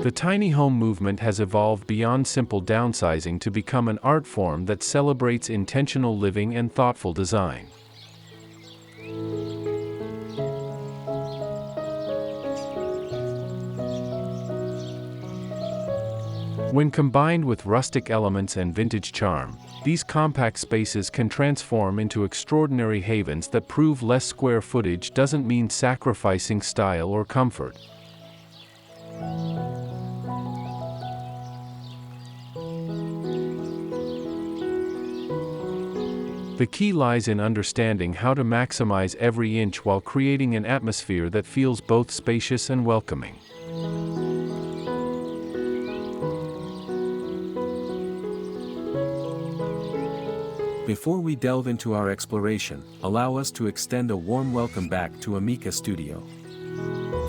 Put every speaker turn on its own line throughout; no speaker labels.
The tiny home movement has evolved beyond simple downsizing to become an art form that celebrates intentional living and thoughtful design. When combined with rustic elements and vintage charm, these compact spaces can transform into extraordinary havens that prove less square footage doesn't mean sacrificing style or comfort. The key lies in understanding how to maximize every inch while creating an atmosphere that feels both spacious and welcoming.
Before we delve into our exploration, allow us to extend a warm welcome back to Amica Studio.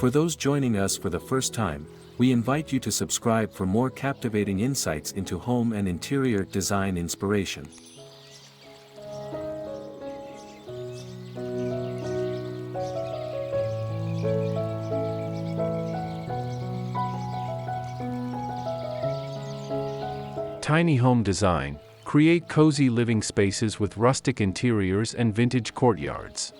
For those joining us for the first time, we invite you to subscribe for more captivating insights into home and interior design inspiration.
Tiny home design. Create cozy living spaces with rustic interiors and vintage courtyards.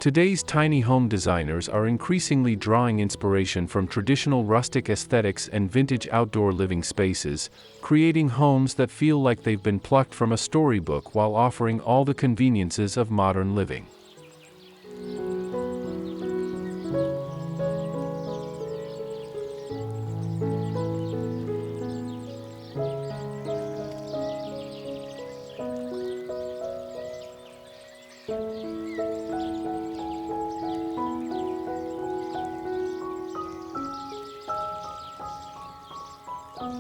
Today's tiny home designers are increasingly drawing inspiration from traditional rustic aesthetics and vintage outdoor living spaces, creating homes that feel like they've been plucked from a storybook while offering all the conveniences of modern living.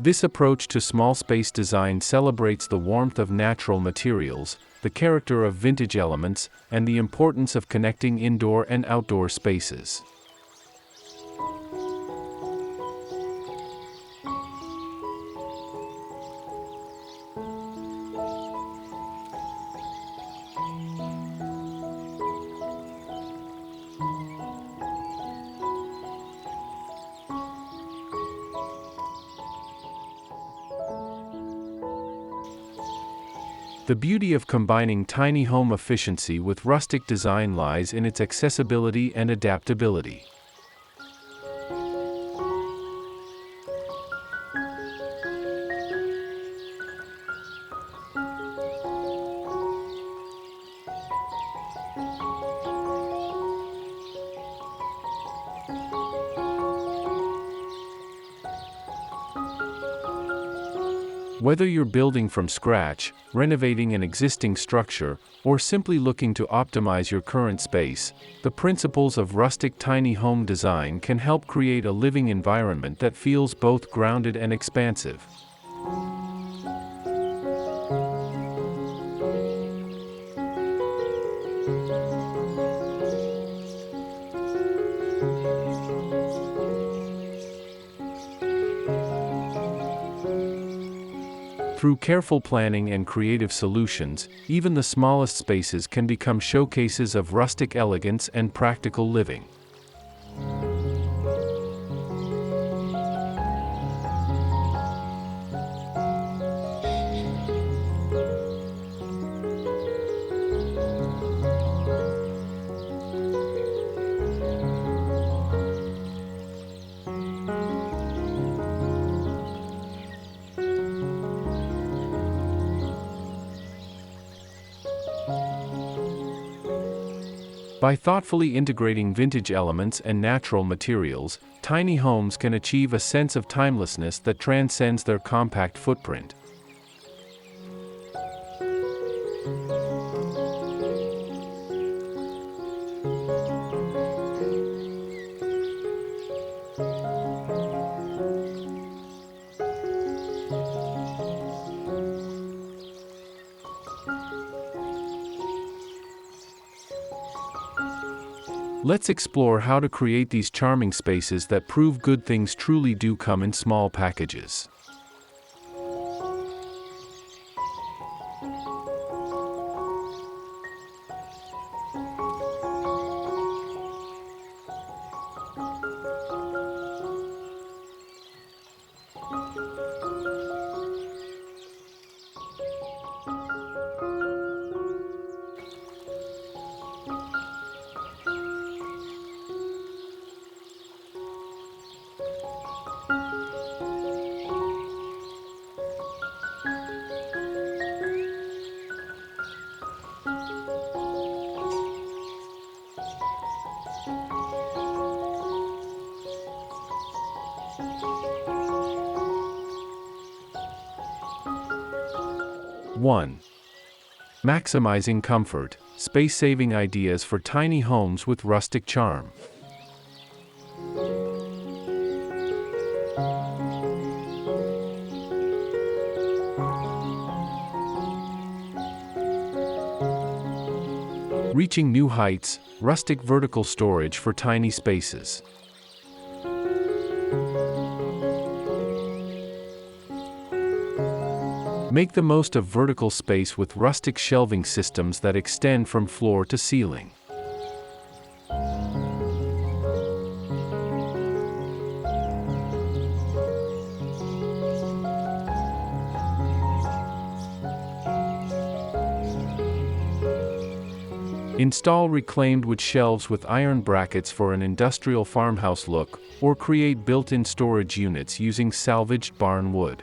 This approach to small space design celebrates the warmth of natural materials, the character of vintage elements, and the importance of connecting indoor and outdoor spaces. The beauty of combining tiny home efficiency with rustic design lies in its accessibility and adaptability. Whether you're building from scratch, renovating an existing structure, or simply looking to optimize your current space, the principles of rustic tiny home design can help create a living environment that feels both grounded and expansive. Through careful planning and creative solutions, even the smallest spaces can become showcases of rustic elegance and practical living. By thoughtfully integrating vintage elements and natural materials, tiny homes can achieve a sense of timelessness that transcends their compact footprint. Let's explore how to create these charming spaces that prove good things truly do come in small packages. 1. Maximizing comfort, space-saving ideas for tiny homes with rustic charm. Reaching new heights, rustic vertical storage for tiny spaces. Make the most of vertical space with rustic shelving systems that extend from floor to ceiling. Install reclaimed wood shelves with iron brackets for an industrial farmhouse look, or create built-in storage units using salvaged barn wood.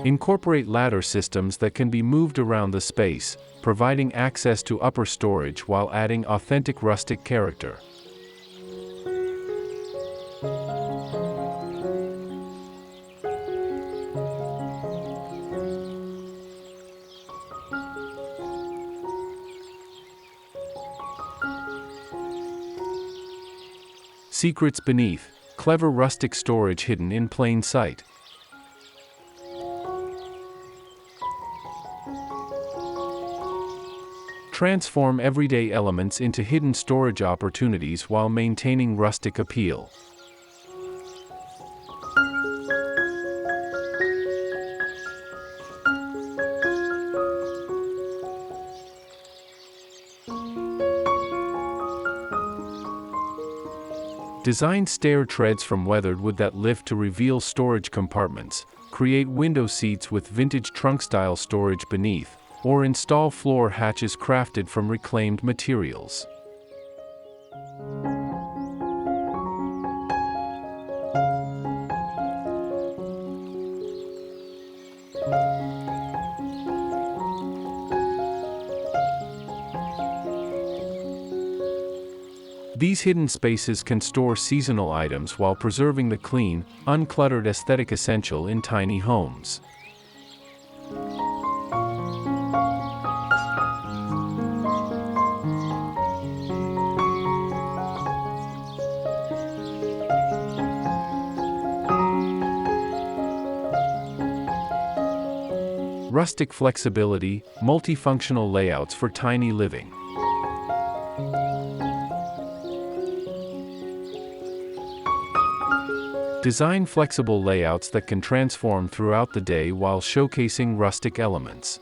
Incorporate ladder systems that can be moved around the space, providing access to upper storage while adding authentic rustic character. Secrets beneath, clever rustic storage hidden in plain sight. Transform everyday elements into hidden storage opportunities while maintaining rustic appeal. Design stair treads from weathered wood that lift to reveal storage compartments, create window seats with vintage trunk-style storage beneath, or install floor hatches crafted from reclaimed materials. These hidden spaces can store seasonal items while preserving the clean, uncluttered aesthetic essential in tiny homes. Rustic flexibility, multifunctional layouts for tiny living. Design flexible layouts that can transform throughout the day while showcasing rustic elements.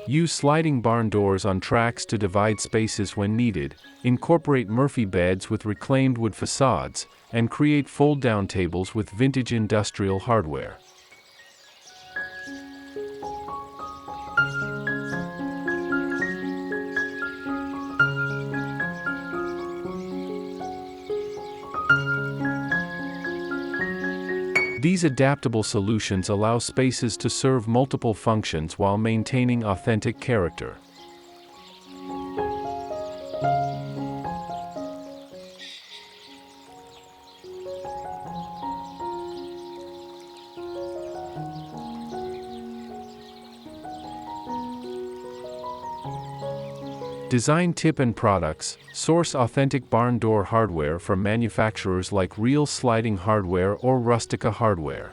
Use sliding barn doors on tracks to divide spaces when needed, incorporate Murphy beds with reclaimed wood facades, and create fold-down tables with vintage industrial hardware. These adaptable solutions allow spaces to serve multiple functions while maintaining authentic character. Design tip and products. Source authentic barn door hardware from manufacturers like Real Sliding Hardware or Rustica Hardware.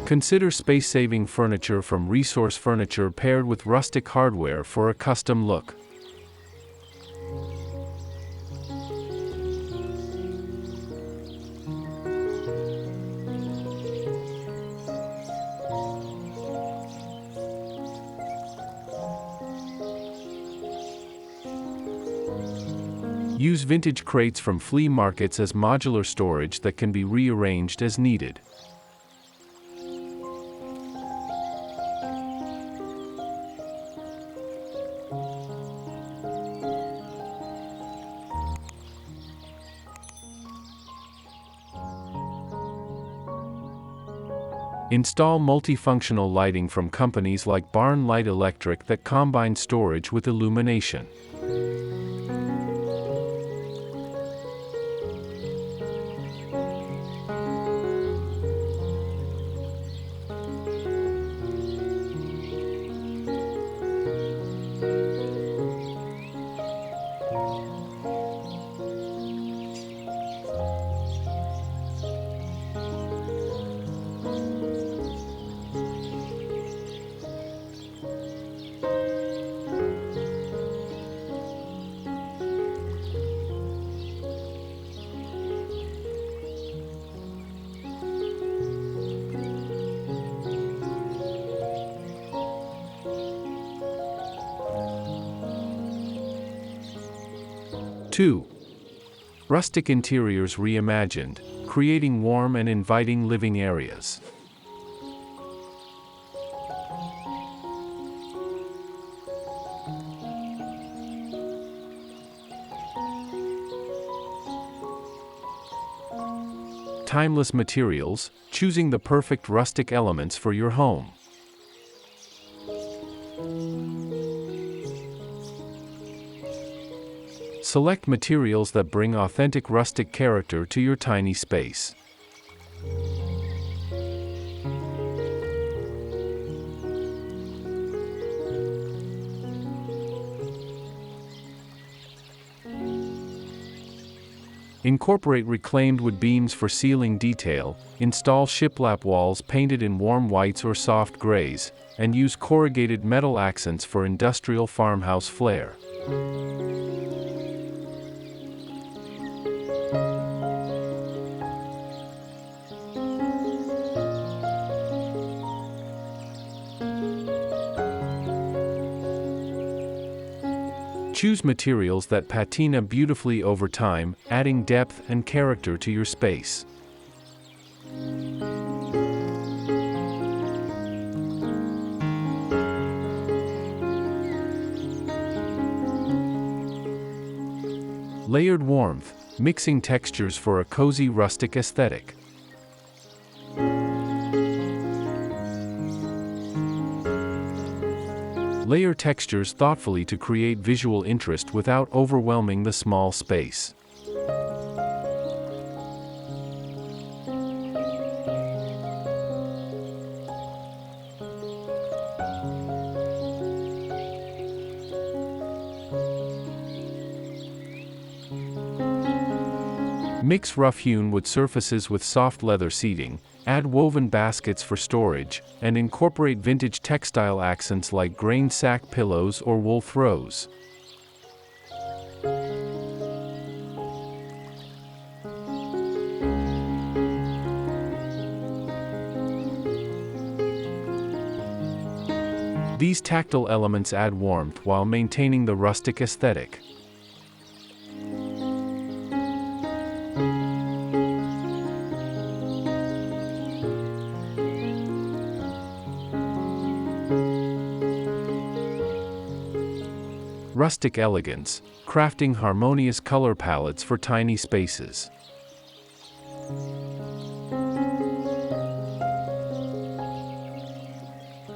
Consider space-saving furniture from Resource Furniture paired with rustic hardware for a custom look. Use vintage crates from flea markets as modular storage that can be rearranged as needed. Install multifunctional lighting from companies like Barn Light Electric that combine storage with illumination. Two. Rustic interiors reimagined, creating warm and inviting living areas. Timeless materials, choosing the perfect rustic elements for your home. Select materials that bring authentic rustic character to your tiny space. Incorporate reclaimed wood beams for ceiling detail, install shiplap walls painted in warm whites or soft grays, and use corrugated metal accents for industrial farmhouse flair. Choose materials that patina beautifully over time, adding depth and character to your space. Layered warmth, mixing textures for a cozy rustic aesthetic. Layer textures thoughtfully to create visual interest without overwhelming the small space. Mix rough-hewn wood surfaces with soft leather seating, add woven baskets for storage, and incorporate vintage textile accents like grain sack pillows or wool throws. These tactile elements add warmth while maintaining the rustic aesthetic. Rustic elegance, crafting harmonious color palettes for tiny spaces.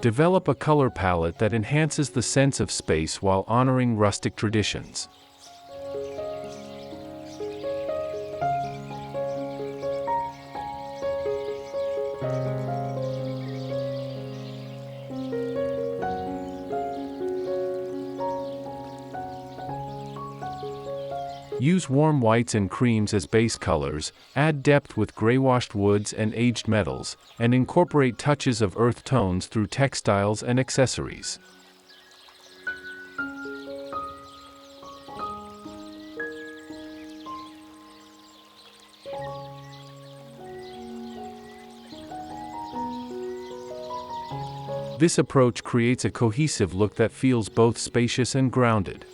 Develop a color palette that enhances the sense of space while honoring rustic traditions. Use warm whites and creams as base colors, add depth with gray-washed woods and aged metals, and incorporate touches of earth tones through textiles and accessories. This approach creates a cohesive look that feels both spacious and grounded.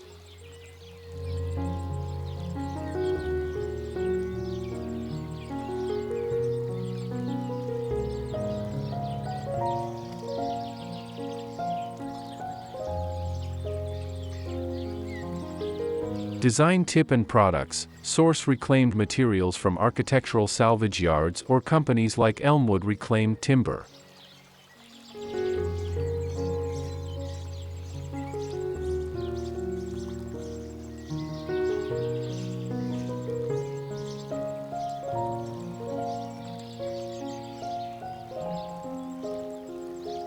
Design tip and products: source reclaimed materials from architectural salvage yards or companies like Elmwood Reclaimed Timber.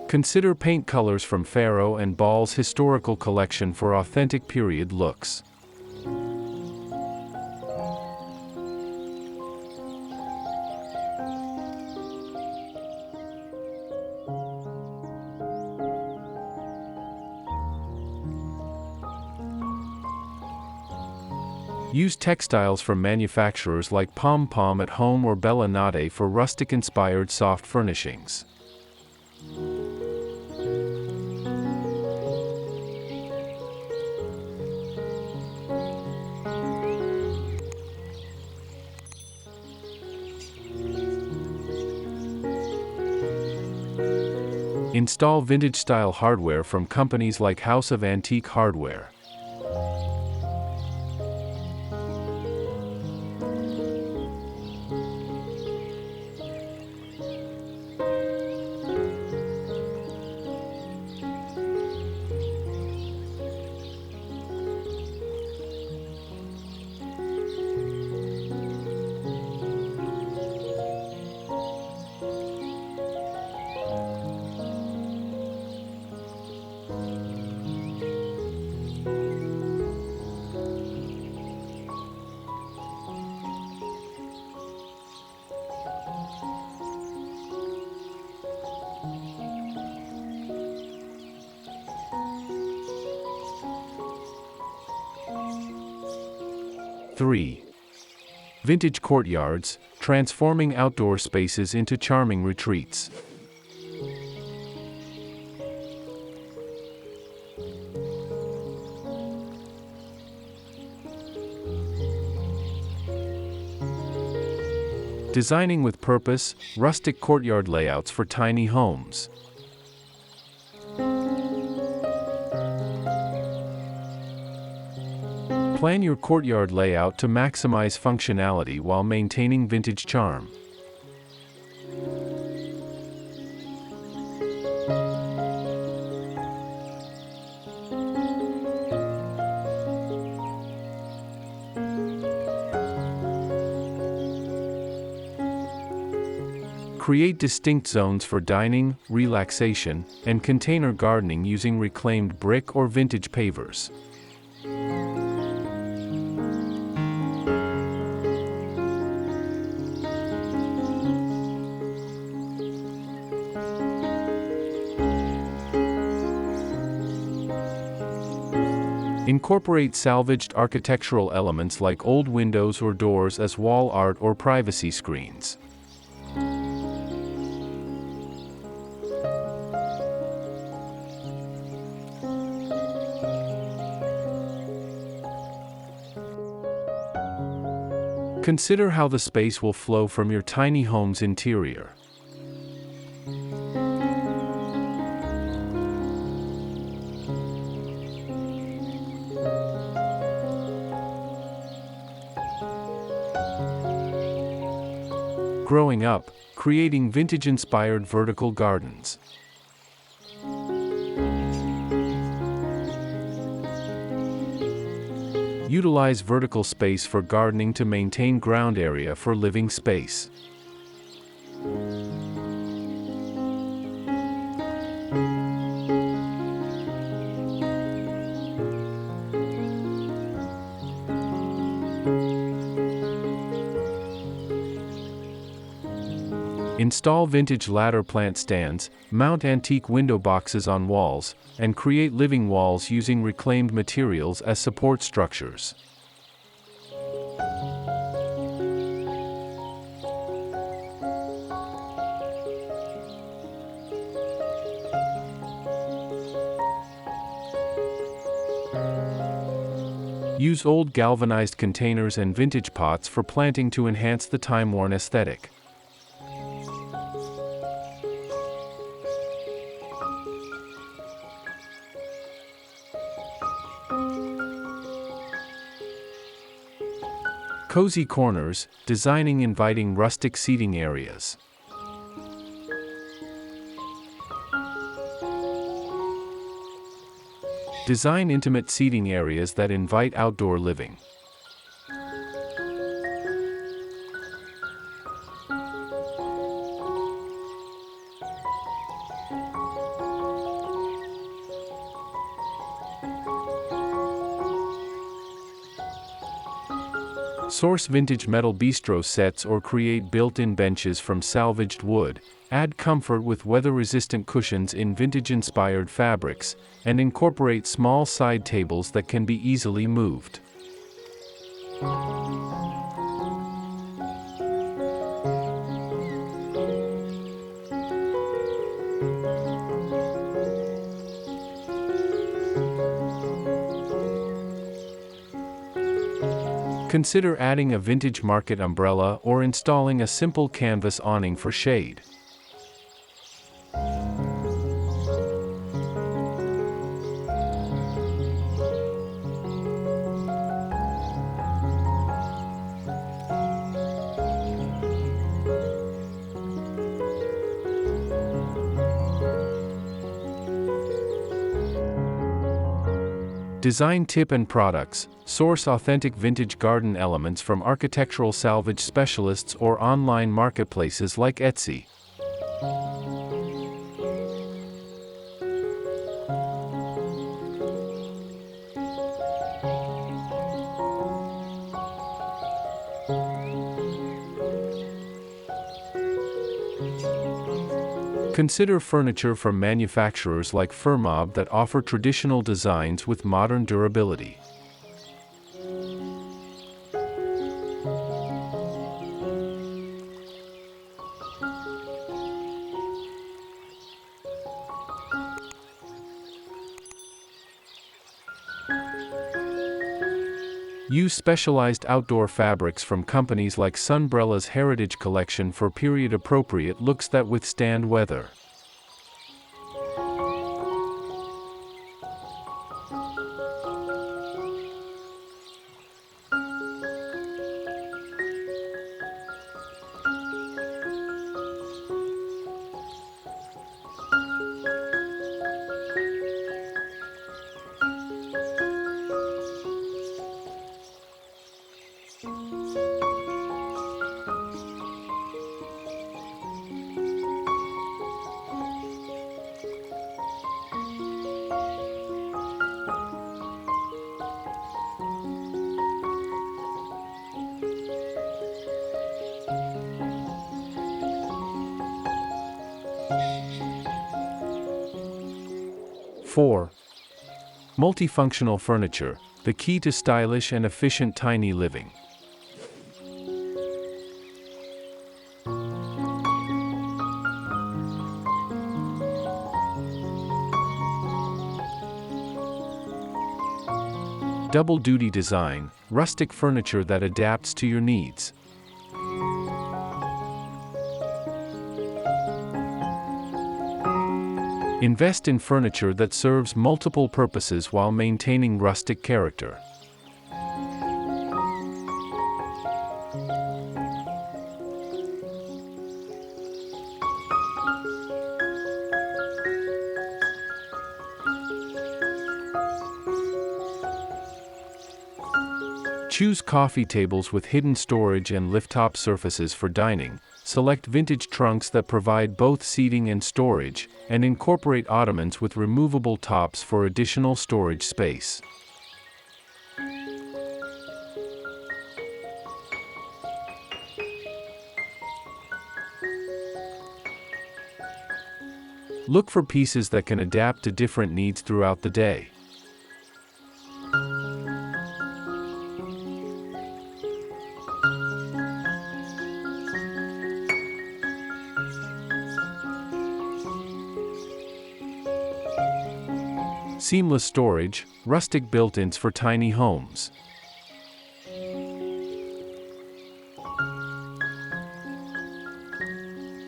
Consider paint colors from Farrow and Ball's historical collection for authentic period looks. Use textiles from manufacturers like Pom Pom at Home or Bella Nade for rustic-inspired soft furnishings. Install vintage-style hardware from companies like House of Antique Hardware. Three. Vintage courtyards, transforming outdoor spaces into charming retreats. Designing with purpose, rustic courtyard layouts for tiny homes. Plan your courtyard layout to maximize functionality while maintaining vintage charm. Create distinct zones for dining, relaxation, and container gardening using reclaimed brick or vintage pavers. Incorporate salvaged architectural elements like old windows or doors as wall art or privacy screens. Consider how the space will flow from your tiny home's interior. Growing up, creating vintage-inspired vertical gardens. Utilize vertical space for gardening to maintain ground area for living space. Install vintage ladder plant stands, mount antique window boxes on walls, and create living walls using reclaimed materials as support structures. Use old galvanized containers and vintage pots for planting to enhance the time-worn aesthetic. Cozy corners, designing inviting rustic seating areas. Design intimate seating areas that invite outdoor living. Source vintage metal bistro sets or create built-in benches from salvaged wood. Add comfort with weather-resistant cushions in vintage-inspired fabrics, and incorporate small side tables that can be easily moved. Consider adding a vintage market umbrella or installing a simple canvas awning for shade. Design tip and products. Source authentic vintage garden elements from architectural salvage specialists or online marketplaces like Etsy. Consider furniture from manufacturers like Furmob that offer traditional designs with modern durability. Use specialized outdoor fabrics from companies like Sunbrella's Heritage Collection for period-appropriate looks that withstand weather. Four. Multifunctional furniture, the key to stylish and efficient tiny living. Double-duty design, rustic furniture that adapts to your needs. Invest in furniture that serves multiple purposes while maintaining rustic character. Choose coffee tables with hidden storage and lift-top surfaces for dining. Select vintage trunks that provide both seating and storage, and incorporate ottomans with removable tops for additional storage space. Look for pieces that can adapt to different needs throughout the day. Seamless storage, rustic built-ins for tiny homes.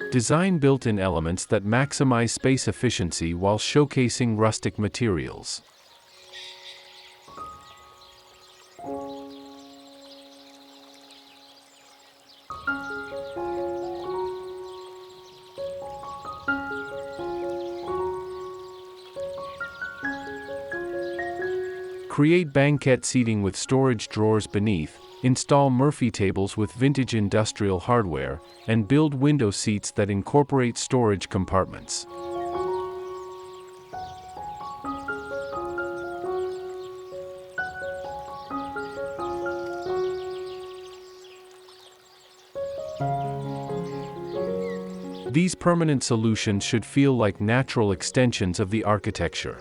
Design built-in elements that maximize space efficiency while showcasing rustic materials. Create banquette seating with storage drawers beneath, install Murphy tables with vintage industrial hardware, and build window seats that incorporate storage compartments. These permanent solutions should feel like natural extensions of the architecture.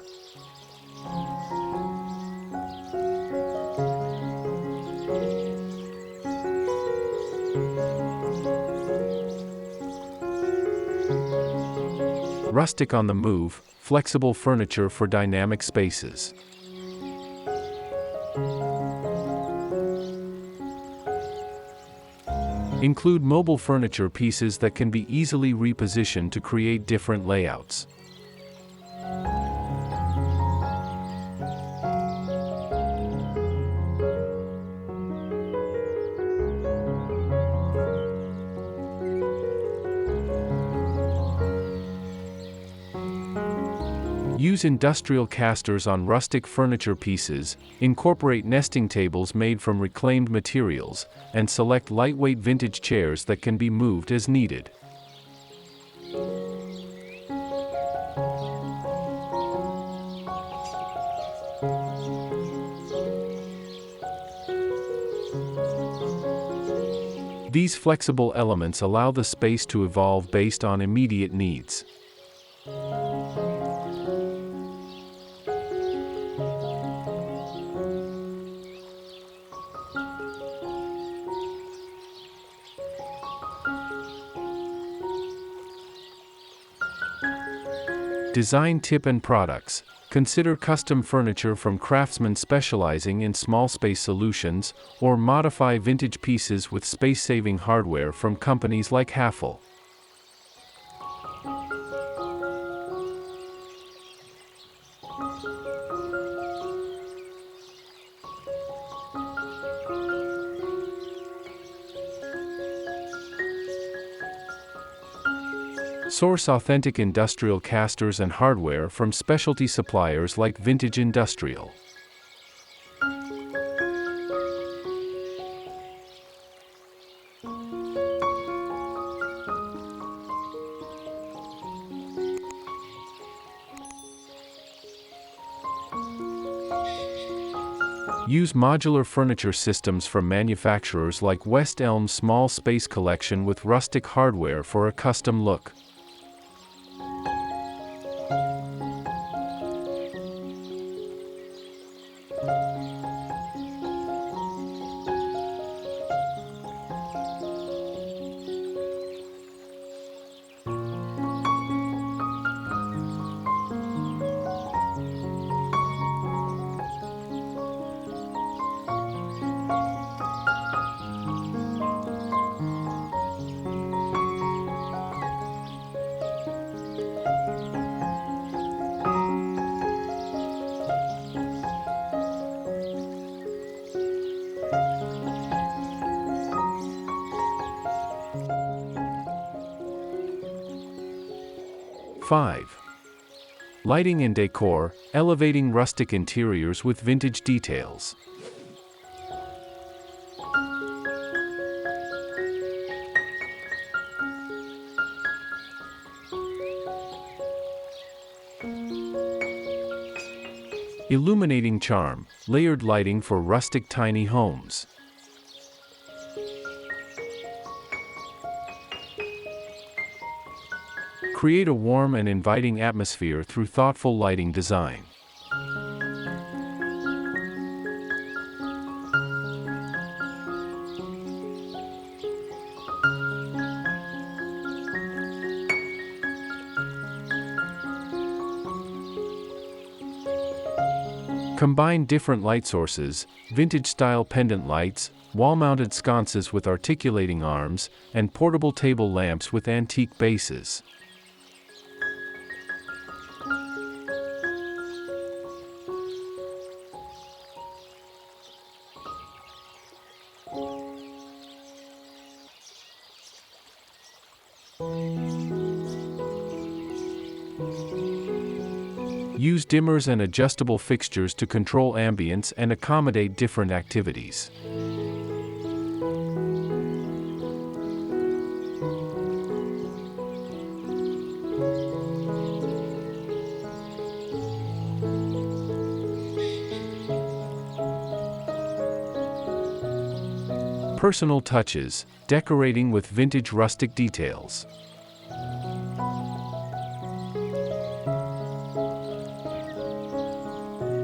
Rustic on the move, flexible furniture for dynamic spaces. Include mobile furniture pieces that can be easily repositioned to create different layouts. Use industrial casters on rustic furniture pieces, incorporate nesting tables made from reclaimed materials, and select lightweight vintage chairs that can be moved as needed. These flexible elements allow the space to evolve based on immediate needs. Design tip and products. Consider custom furniture from craftsmen specializing in small space solutions, or modify vintage pieces with space-saving hardware from companies like Haffel. Source authentic industrial casters and hardware from specialty suppliers like Vintage Industrial. Use modular furniture systems from manufacturers like West Elm's Small Space Collection with rustic hardware for a custom look. '5. Lighting and decor, elevating rustic interiors with vintage details. Illuminating charm, layered lighting for rustic tiny homes. Create a warm and inviting atmosphere through thoughtful lighting design. Combine different light sources, vintage-style pendant lights, wall-mounted sconces with articulating arms, and portable table lamps with antique bases. Use dimmers and adjustable fixtures to control ambience and accommodate different activities. Personal touches, decorating with vintage rustic details.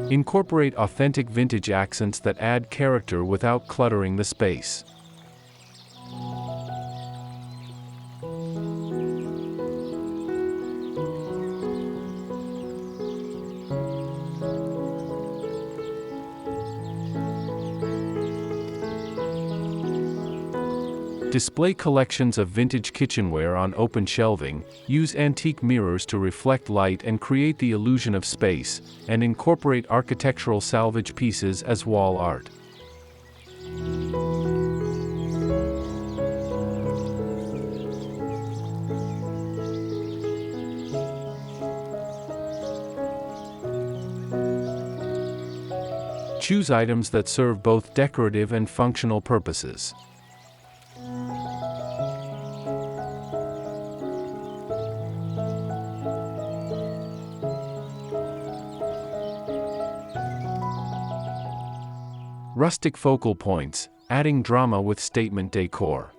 Incorporate authentic vintage accents that add character without cluttering the space. Display collections of vintage kitchenware on open shelving, use antique mirrors to reflect light and create the illusion of space, and incorporate architectural salvage pieces as wall art. Choose items that serve both decorative and functional purposes. Rustic focal points, adding drama with statement decor.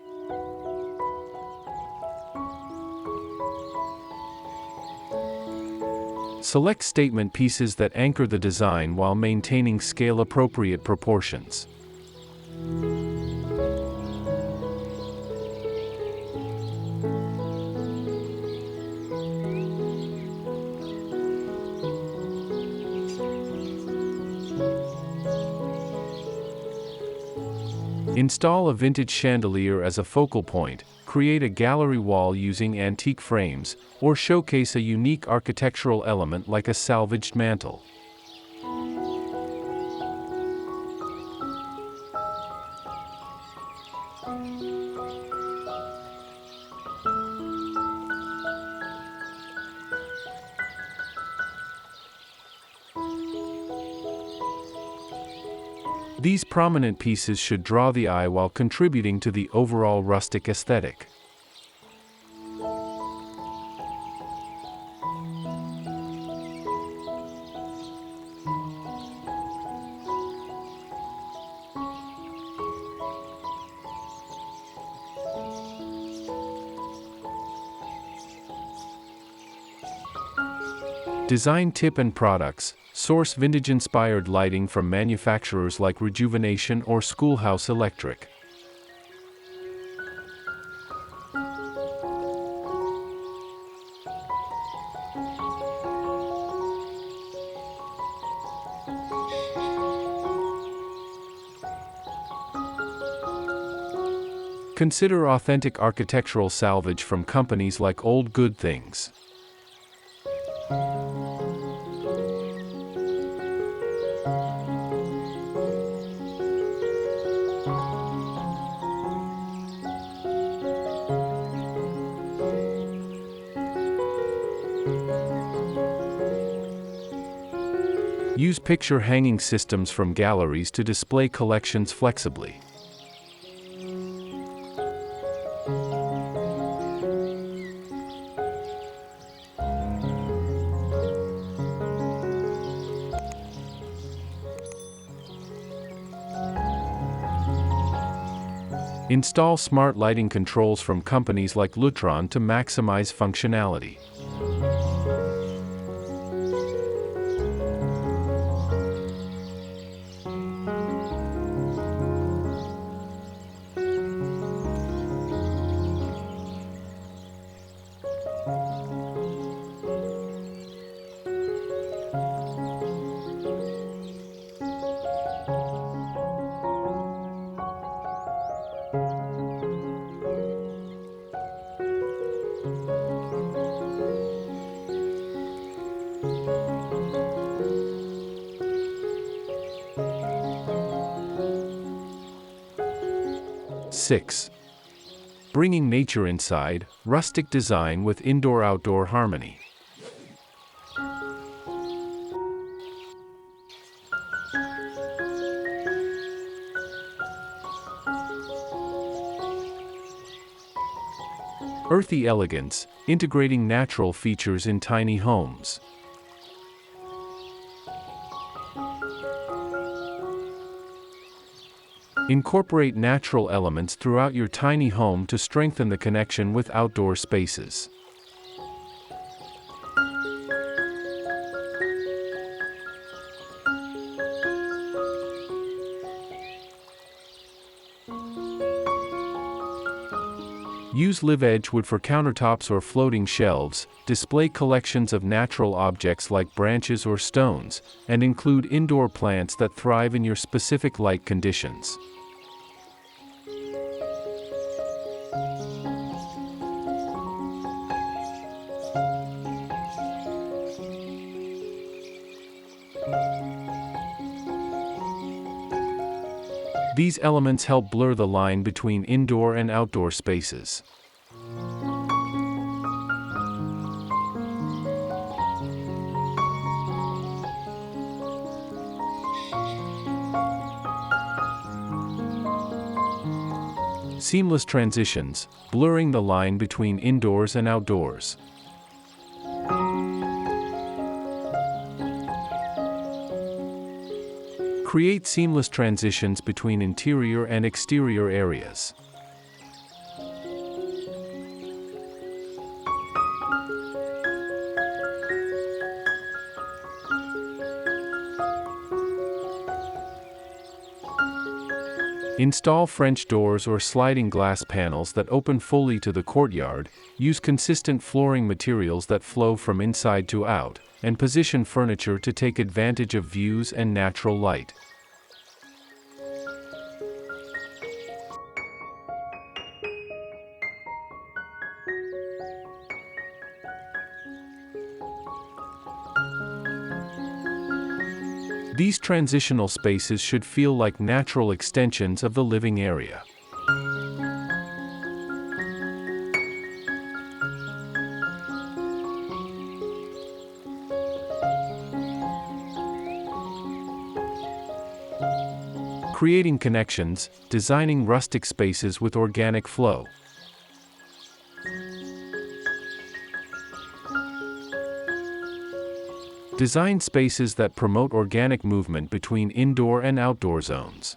Select statement pieces that anchor the design while maintaining scale-appropriate proportions. Install a vintage chandelier as a focal point, create a gallery wall using antique frames, or showcase a unique architectural element like a salvaged mantel. These prominent pieces should draw the eye while contributing to the overall rustic aesthetic. Design tip and products. Source vintage-inspired lighting from manufacturers like Rejuvenation or Schoolhouse Electric. Consider authentic architectural salvage from companies like Old Good Things. Use picture hanging systems from galleries to display collections flexibly. Install smart lighting controls from companies like Lutron to maximize functionality. Six. Bringing nature inside, rustic design with indoor-outdoor harmony. Earthy elegance, integrating natural features in tiny homes. Incorporate natural elements throughout your tiny home to strengthen the connection with outdoor spaces. Use live edge wood for countertops or floating shelves, display collections of natural objects like branches or stones, and include indoor plants that thrive in your specific light conditions. These elements help blur the line between indoor and outdoor spaces. Seamless transitions, blurring the line between indoors and outdoors. Create seamless transitions between interior and exterior areas. Install French doors or sliding glass panels that open fully to the courtyard, use consistent flooring materials that flow from inside to out, and position furniture to take advantage of views and natural light. These transitional spaces should feel like natural extensions of the living area. Creating connections, designing rustic spaces with organic flow. Design spaces that promote organic movement between indoor and outdoor zones.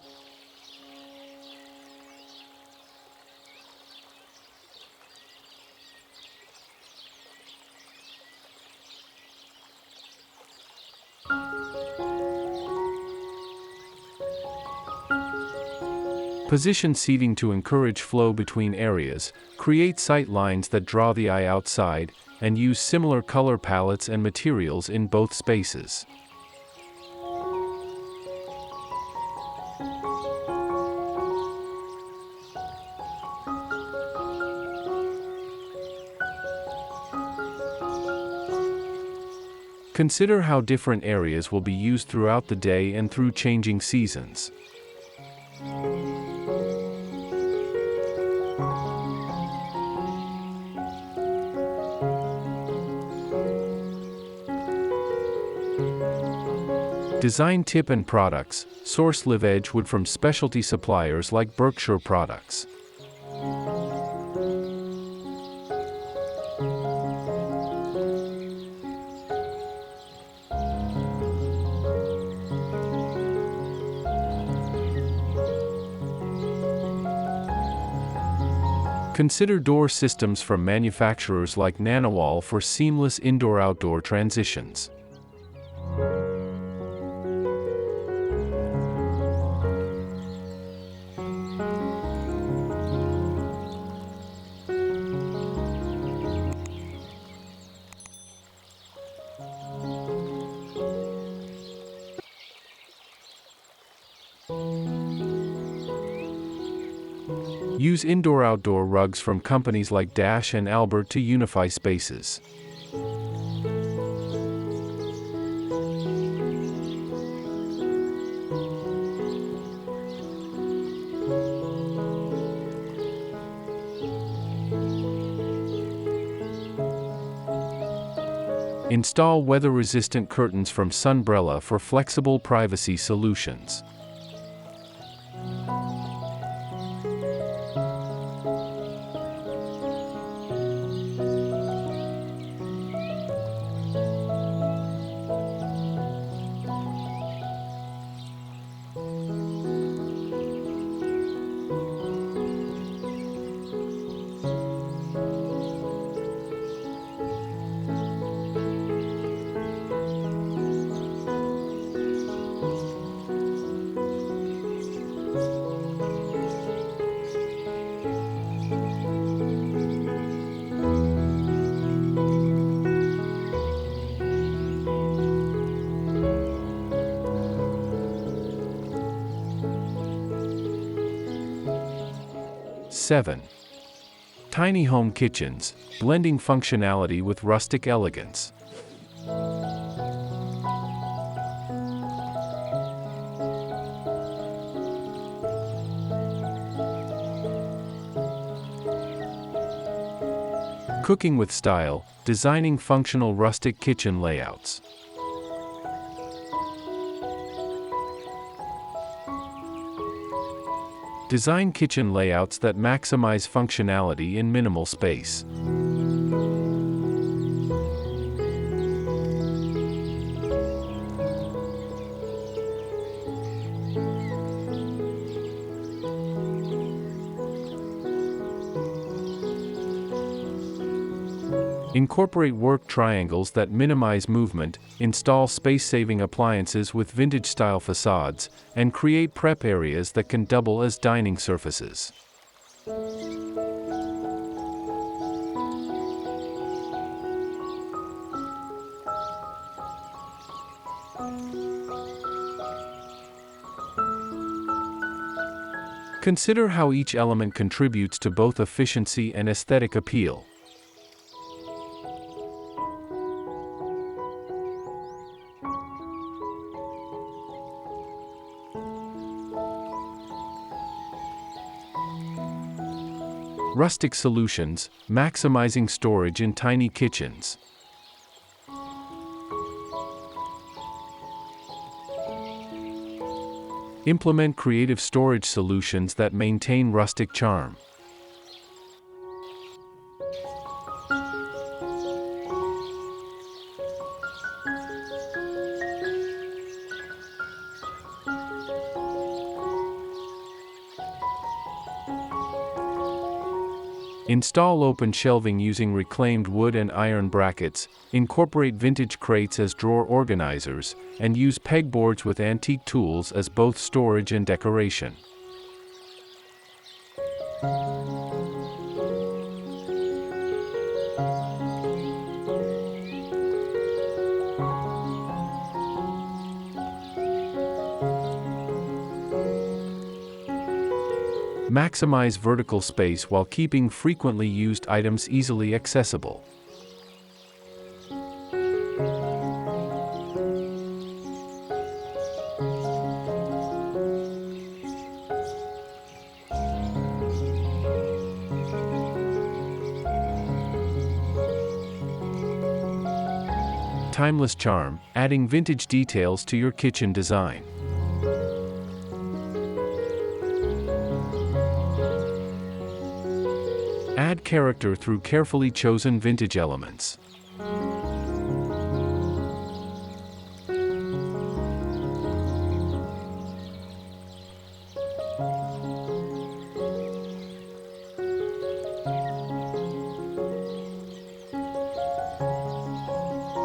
Position seating to encourage flow between areas, create sight lines that draw the eye outside, and use similar color palettes and materials in both spaces. Consider how different areas will be used throughout the day and through changing seasons. Design tip and products, source live edge wood from specialty suppliers like Berkshire Products. Consider door systems from manufacturers like Nanowall for seamless indoor-outdoor transitions. Use indoor-outdoor rugs from companies like Dash and Albert to unify spaces. Install weather-resistant curtains from Sunbrella for flexible privacy solutions. 7. Tiny home kitchens, blending functionality with rustic elegance. Cooking with style, designing functional rustic kitchen layouts. Design kitchen layouts that maximize functionality in minimal space. Incorporate work triangles that minimize movement, install space-saving appliances with vintage-style facades, and create prep areas that can double as dining surfaces. Consider how each element contributes to both efficiency and aesthetic appeal. Rustic solutions, maximizing storage in tiny kitchens. Implement creative storage solutions that maintain rustic charm. Install open shelving using reclaimed wood and iron brackets, incorporate vintage crates as drawer organizers, and use pegboards with antique tools as both storage and decoration. Maximize vertical space while keeping frequently used items easily accessible. Timeless charm, adding vintage details to your kitchen design. Add character through carefully chosen vintage elements.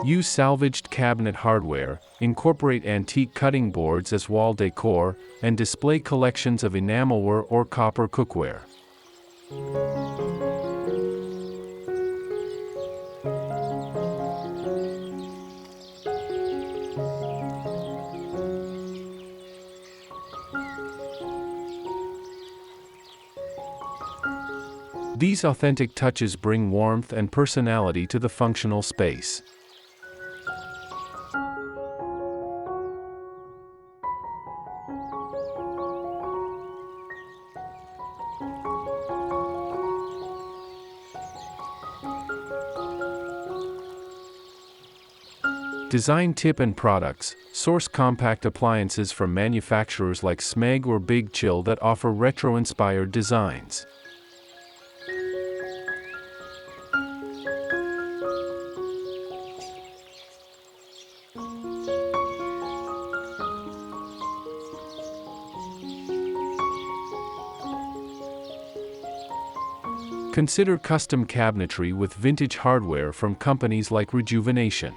Use salvaged cabinet hardware, incorporate antique cutting boards as wall decor, and display collections of enamelware or copper cookware. These authentic touches bring warmth and personality to the functional space. Design tip and products. Source compact appliances from manufacturers like Smeg or Big Chill that offer retro-inspired designs. Consider custom cabinetry with vintage hardware from companies like Rejuvenation.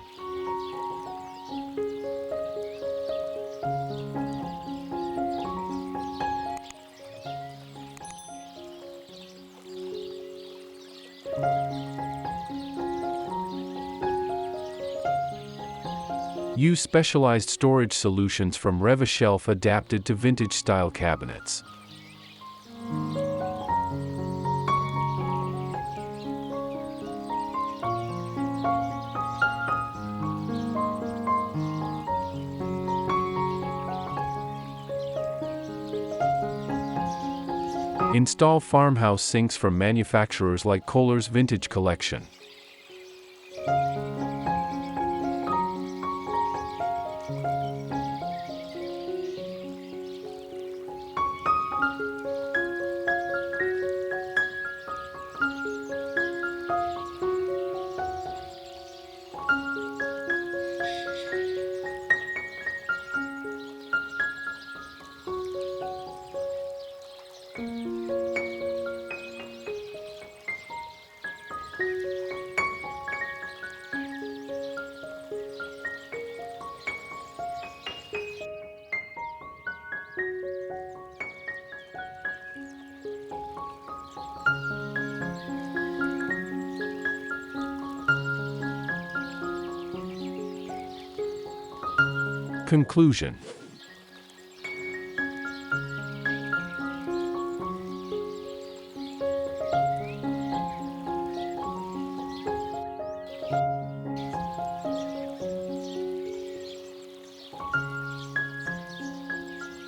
Use specialized storage solutions from Rev-A-Shelf adapted to vintage-style cabinets. Install farmhouse sinks from manufacturers like Kohler's Vintage Collection. Conclusion.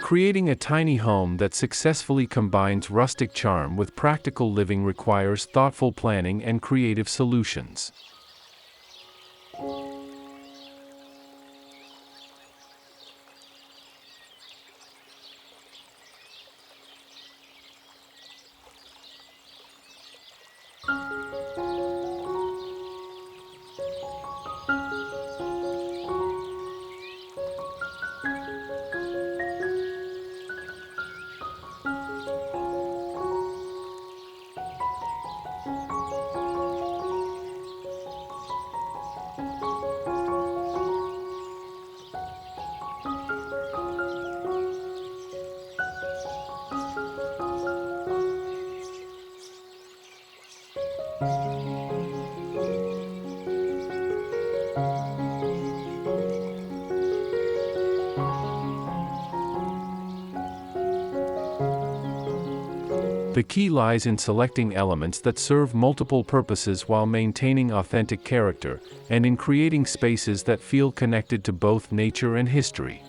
Creating a tiny home that successfully combines rustic charm with practical living requires thoughtful planning and creative solutions. The key lies in selecting elements that serve multiple purposes while maintaining authentic character, and in creating spaces that feel connected to both nature and history.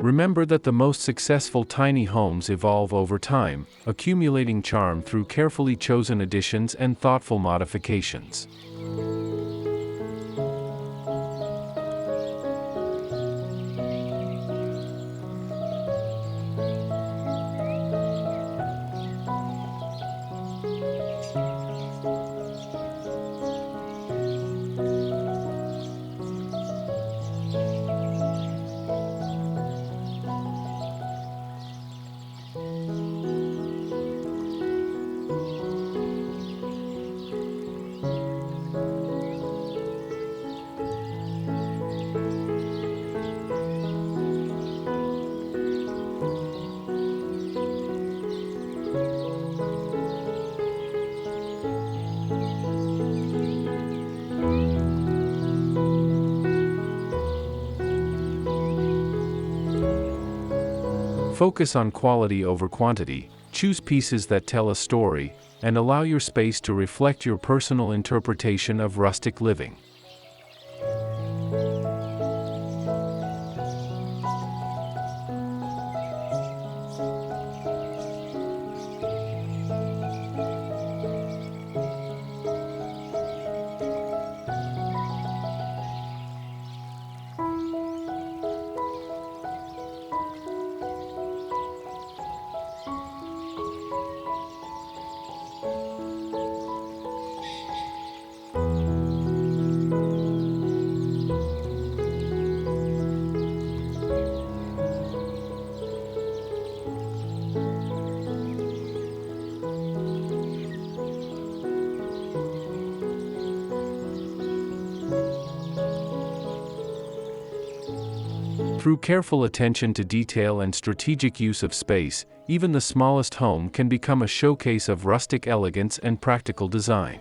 Remember that the most successful tiny homes evolve over time, accumulating charm through carefully chosen additions and thoughtful modifications. Focus on quality over quantity, choose pieces that tell a story, and allow your space to reflect your personal interpretation of rustic living. Through careful attention to detail and strategic use of space, even the smallest home can become a showcase of rustic elegance and practical design.